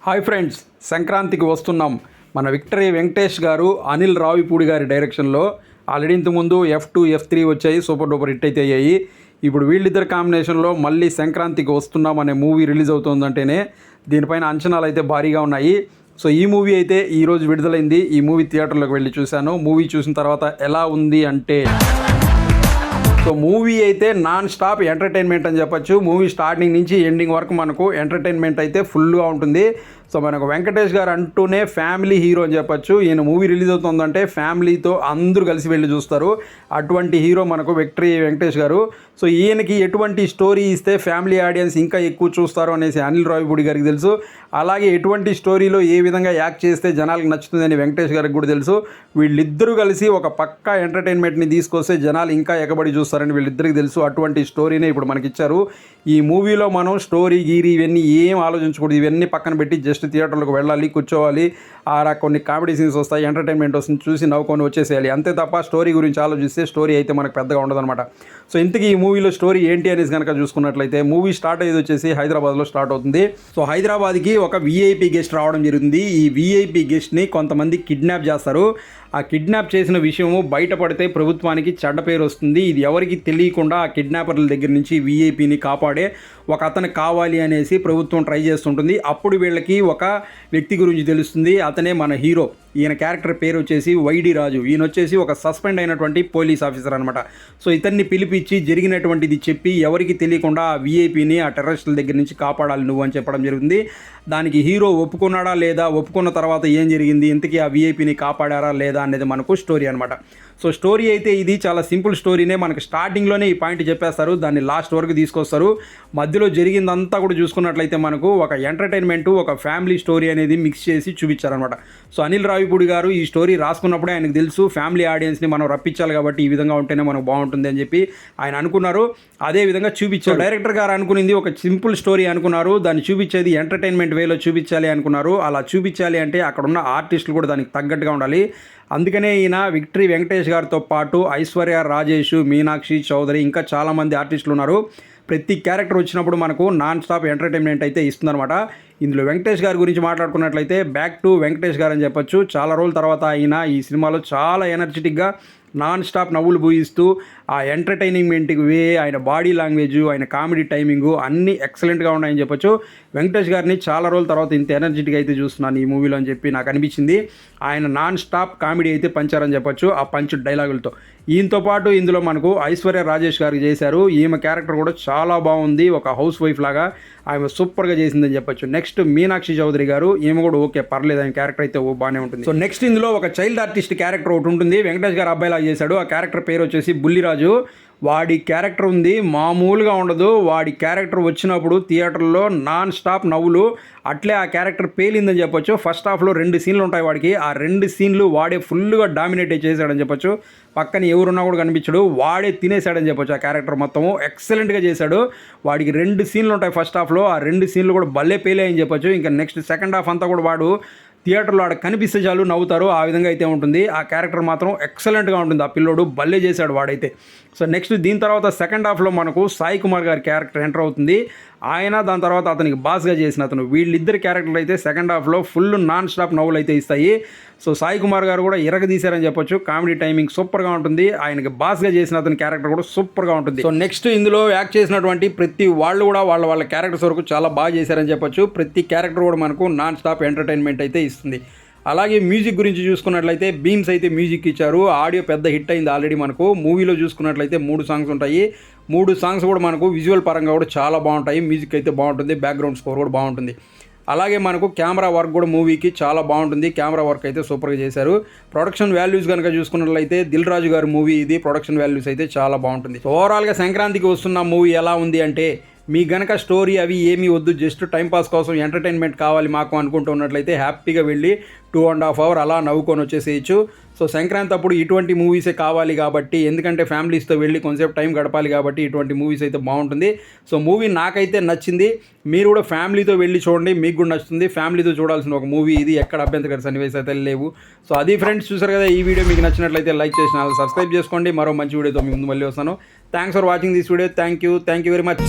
Hi friends, సంక్రాంతికి వస్తున్నాం. మన విక్టరీ వెంకటేష్ గారు, అనిల్ రావిపూడి గారి డైరెక్షన్లో ఆల్రెడీ ఇంతకుముందు F2 F3 వచ్చాయి, సూపర్ డూపర్ హిట్ అయితే అయ్యాయి. ఇప్పుడు వీళ్ళిద్దరు కాంబినేషన్లో మళ్ళీ సంక్రాంతికి వస్తున్నాం అనే మూవీ రిలీజ్ అవుతుందంటేనే దీనిపైన అంచనాలు అయితే భారీగా ఉన్నాయి. సో ఈ మూవీ అయితే ఈరోజు విడుదలైంది. ఈ మూవీ థియేటర్లోకి వెళ్ళి చూశాను. మూవీ చూసిన తర్వాత ఎలా ఉంది అంటే, సో మూవీ అయితే నాన్ స్టాప్ ఎంటర్టైన్మెంట్ అని చెప్పచ్చు. మూవీ స్టార్టింగ్ నుంచి ఎండింగ్ వరకు మనకు ఎంటర్టైన్మెంట్ అయితే ఫుల్గా ఉంటుంది. సో మనకు వెంకటేష్ గారు అంటూనే ఫ్యామిలీ హీరో అని చెప్పచ్చు. ఈయన మూవీ రిలీజ్ అవుతుందంటే ఫ్యామిలీతో అందరూ కలిసి వెళ్ళి చూస్తారు. అటువంటి హీరో మనకు విక్టరీ వెంకటేష్ గారు. సో ఈయనకి ఎటువంటి స్టోరీ ఇస్తే ఫ్యామిలీ ఆడియన్స్ ఇంకా ఎక్కువ చూస్తారు అనేసి అనిల్ రావిపూడి గారికి తెలుసు. అలాగే ఎటువంటి స్టోరీలో ఏ విధంగా యాక్ట్ చేస్తే జనాలకు నచ్చుతుందని వెంకటేష్ గారికి కూడా తెలుసు. వీళ్ళిద్దరూ కలిసి ఒక పక్కా ఎంటర్టైన్మెంట్ని తీసుకొస్తే జనాలు ఇంకా ఎగబడి చూస్తారని వీళ్ళిద్దరికి తెలుసు. అటువంటి స్టోరీనే ఇప్పుడు మనకి ఇచ్చారు. ఈ మూవీలో మనం స్టోరీ గీరీ ఇవన్నీ ఏం ఆలోచించకూడదు. ఇవన్నీ పక్కన పెట్టి జస్ట్ థియేటర్లకు వెళ్ళాలి, కూర్చోవాలి, కొన్ని కామెడీ సీన్స్ వస్తాయి, ఎంటర్టైన్మెంట్ వస్తుంది, చూసి నవ్వుకొని వచ్చేసేయాలి. అంతే తప్ప స్టోరీ గురించి ఆలోచిస్తే స్టోరీ అయితే మనకు పెద్దగా ఉండదన్నమాట. సో ఇంతకీ ఈ మూవీలో స్టోరీ ఏంటి అనేసి కనుక చూసుకున్నట్లయితే, మూవీ స్టార్ట్ అయ్యేది వచ్చేసి హైదరాబాద్లో స్టార్ట్ అవుతుంది. సో హైదరాబాద్కి ఒక వీఐపీ గెస్ట్ రావడం జరుగుతుంది. ఈ వీఐపీ గెస్ట్ని కొంతమంది కిడ్నాప్ చేస్తారు. ఆ కిడ్నాప్ చేసిన విషయము బయటపడితే ప్రభుత్వానికి చెడ్డ పేరు వస్తుంది. ఇది ఎవరికి తెలియకుండా ఆ కిడ్నాపర్ల దగ్గర నుంచి వీఐపీని కాపాడే ఒక అతను కావాలి అనేసి ప్రభుత్వం ట్రై చేస్తుంటుంది. అప్పుడు వీళ్ళకి ఒక వ్యక్తి గురించి తెలుస్తుంది. అతనే మన హీరో. ఈయన క్యారెక్టర్ పేరు వచ్చేసి వైడి రాజు. ఈయన వచ్చేసి ఒక సస్పెండ్ అయినటువంటి పోలీస్ ఆఫీసర్ అనమాట. సో ఇతన్ని పిలిపించి జరిగినటువంటిది చెప్పి ఎవరికి తెలియకుండా ఆ వీఐపీని ఆ టెర్రరిస్టుల దగ్గర నుంచి కాపాడాలి నువ్వు అని చెప్పడం జరుగుతుంది. దానికి హీరో ఒప్పుకున్నాడా లేదా, ఒప్పుకున్న తర్వాత ఏం జరిగింది, ఇంతకీ ఆ వీఐపీని కాపాడారా లేదా అనేది మనకు స్టోరీ అనమాట. సో స్టోరీ అయితే ఇది చాలా సింపుల్ స్టోరీనే. మనకు స్టార్టింగ్లోనే ఈ పాయింట్ చెప్పేస్తారు, దాన్ని లాస్ట్ వరకు తీసుకొస్తారు. మధ్యలో జరిగిందంతా కూడా చూసుకున్నట్లయితే మనకు ఒక ఎంటర్టైన్మెంట్, ఒక ఫ్యామిలీ స్టోరీ అనేది మిక్స్ చేసి చూపించారనమాట. సో అనిల్ రావిపూడి గారు ఈ స్టోరీ రాసుకున్నప్పుడే ఆయనకు తెలుసు ఫ్యామిలీ ఆడియన్స్ని మనం రప్పించాలి కాబట్టి ఈ విధంగా ఉంటేనే మనకు బాగుంటుంది అని చెప్పి ఆయన అనుకున్నారు. అదే విధంగా చూపించారు. డైరెక్టర్ గారు అనుకునింది ఒక సింపుల్ స్టోరీ అనుకున్నారు, దాన్ని చూపించేది ఎంటర్టైన్మెంట్ వేలో చూపించాలి అనుకున్నారు. అలా చూపించాలి అంటే అక్కడ ఉన్న ఆర్టిస్టులు కూడా దానికి తగ్గట్టుగా ఉండాలి. అందుకనే ఈయన విక్టరీ వెంకటేష్ గారితో పాటు ఐశ్వర్య రాజేష్, మీనాక్షి చౌదరి, ఇంకా చాలామంది ఆర్టిస్టులు ఉన్నారు. ప్రతి క్యారెక్టర్ వచ్చినప్పుడు మనకు నాన్ స్టాప్ ఎంటర్టైన్మెంట్ అయితే ఇస్తుందన్నమాట. ఇందులో వెంకటేష్ గారి గురించి మాట్లాడుకున్నట్లయితే బ్యాక్ టు వెంకటేష్ గారు అని చెప్పొచ్చు. చాలా రోజుల తర్వాత ఆయన ఈ సినిమాలో చాలా ఎనర్జెటిక్గా నాన్ స్టాప్ నవ్వులు పూయిస్తూ ఆ ఎంటర్టైన్మెంట్ వే, ఆయన బాడీ లాంగ్వేజ్, ఆయన కామెడీ టైమింగు అన్నీ ఎక్సలెంట్గా ఉన్నాయని చెప్పొచ్చు. వెంకటేష్ గారిని చాలా రోజుల తర్వాత ఇంత ఎనర్జెటిక్గా అయితే చూస్తున్నాను ఈ మూవీలో అని చెప్పి నాకు అనిపించింది. ఆయన నాన్ స్టాప్ కామెడీ అయితే పంచారని చెప్పొచ్చు ఆ పంచ్ డైలాగులతో. ఈయనతో పాటు ఇందులో మనకు ఐశ్వర్య రాజేష్ గారికి చేశారు. ఈమె క్యారెక్టర్ కూడా చాలా బాగుంది, ఒక హౌస్ వైఫ్ లాగా ఆమె సూపర్గా చేసిందని చెప్పొచ్చు. నెక్స్ట్ మీనాక్షి చౌదరి గారు, ఈమె కూడా ఓకే పర్లేదు, ఆయన క్యారెక్టర్ అయితే బాగానే ఉంటుంది. సో నెక్స్ట్ ఇందులో ఒక చైల్డ్ ఆర్టిస్ట్ క్యారెక్టర్ ఒకటి ఉంటుంది. వెంకటేష్ గారు అబ్బాయిలా చేశాడు. ఆ క్యారెక్టర్ పేరు వచ్చేసి బుల్లిరాజు. వాడి క్యారెక్టర్ ఉంది, మామూలుగా ఉండదు. వాడి క్యారెక్టర్ వచ్చినప్పుడు థియేటర్లో నాన్ స్టాప్ నవ్వులు. అట్లే ఆ క్యారెక్టర్ పేలిందని చెప్పొచ్చు. ఫస్ట్ హాఫ్లో 2 సీన్లు ఉంటాయి వాడికి. ఆ 2 సీన్లు వాడే ఫుల్గా డామినేట్ చేశాడని చెప్పొచ్చు. పక్కన ఎవరున్నా కూడా కనిపించడు, వాడే తినేశాడని చెప్పొచ్చు. ఆ క్యారెక్టర్ మొత్తము ఎక్సలెంట్గా చేశాడు. వాడికి 2 సీన్లు ఉంటాయి ఫస్ట్ హాఫ్లో. ఆ 2 సీన్లు కూడా భలే పేలాయని చెప్పొచ్చు. ఇంకా నెక్స్ట్ సెకండ్ హాఫ్ అంతా కూడా వాడు థియేటర్లో ఆడ కనిపిస్తే చాలు నవ్వుతారు, ఆ విధంగా అయితే ఉంటుంది. ఆ క్యారెక్టర్ మాత్రం ఎక్సలెంట్గా ఉంటుంది. ఆ పిల్లోడు భలే చేశాడు వాడైతే. సో నెక్స్ట్ దీని తర్వాత సెకండ్ హాఫ్లో మనకు సాయి కుమార్ గారి క్యారెక్టర్ ఎంటర్ అవుతుంది. ఆయన దాని తర్వాత అతనికి బాస్గా చేసిన అతను, వీళ్ళిద్దరు క్యారెక్టర్లు అయితే సెకండ్ హాఫ్లో ఫుల్ నాన్ స్టాప్ నవ్వులు అయితే ఇస్తాయి. సో సాయి కుమార్ గారు కూడా తీశారని చెప్పొచ్చు. కామెడీ టైమింగ్ సూపర్గా ఉంటుంది. ఆయనకి బాస్గా చేసిన అతని క్యారెక్టర్ కూడా సూపర్గా ఉంటుంది. సో నెక్స్ట్ ఇందులో యాక్ట్ చేసినటువంటి ప్రతి వాళ్ళు కూడా వాళ్ళ క్యారెక్టర్స్ వరకు చాలా బాగా చేశారని చెప్పొచ్చు. ప్రతి క్యారెక్టర్ కూడా మనకు నాన్ స్టాప్ ఎంటర్టైన్మెంట్ అయితే ఇస్తుంది. అలాగే మ్యూజిక్ గురించి చూసుకున్నట్లయితే బీమ్స్ అయితే మ్యూజిక్ ఇచ్చారు. ఆడియో పెద్ద హిట్ అయింది ఆల్రెడీ. మనకు మూవీలో చూసుకున్నట్లయితే 3 సాంగ్స్ ఉంటాయి. 3 సాంగ్స్ కూడా మనకు విజువల్ పరంగా కూడా చాలా బాగుంటాయి. మ్యూజిక్ అయితే బాగుంటుంది, బ్యాక్గ్రౌండ్ స్కోర్ కూడా బాగుంటుంది. అలాగే మనకు కెమెరా వర్క్ కూడా మూవీకి చాలా బాగుంటుంది. కెమెరా వర్క్ అయితే సూపర్గా చేశారు. ప్రొడక్షన్ వాల్యూస్ కనుక చూసుకున్నట్లయితే దిల్ రాజు గారి మూవీ ఇది. ప్రొడక్షన్ వాల్యూస్ అయితే చాలా బాగుంటుంది. ఓవరాల్గా సంక్రాంతికి వస్తున్న మూవీ ఎలా ఉంది అంటే, మీ గనక స్టోరీ అవి ఏమీ వద్దు, జస్ట్ టైంపాస్ కోసం ఎంటర్టైన్మెంట్ కావాలి మాకు అనుకుంటున్నట్లయితే హ్యాపీగా వెళ్ళి 2.5 hours అలా నవ్వుకొని వచ్చేసేయచ్చు. సో సంక్రాంతి అప్పుడు ఇటువంటి మూవీసే కావాలి కాబట్టి, ఎందుకంటే ఫ్యామిలీస్తో వెళ్ళి కొంచెంసేపు టైం గడపాలి కాబట్టి ఇటువంటి మూవీస్ అయితే బాగుంటుంది. సో మూవీ నాకైతే నచ్చింది. మీరు కూడా ఫ్యామిలీతో వెళ్ళి చూడండి, మీకు కూడా నచ్చుతుంది. ఫ్యామిలీతో చూడాల్సిన ఒక మూవీ ఇది, ఎక్కడ అభ్యంతర సన్నివేశాలు అయితే లేవు. సో అది ఫ్రెండ్స్, చూసారు కదా. ఈ వీడియో మీకు నచ్చినట్లయితే లైక్ చేసిన సబ్స్క్రైబ్ చేసుకోండి. మరో మంచి వీడియోతో మీ ముందు మళ్ళీ వస్తాను. Thanks for watching this video. Thank you very much.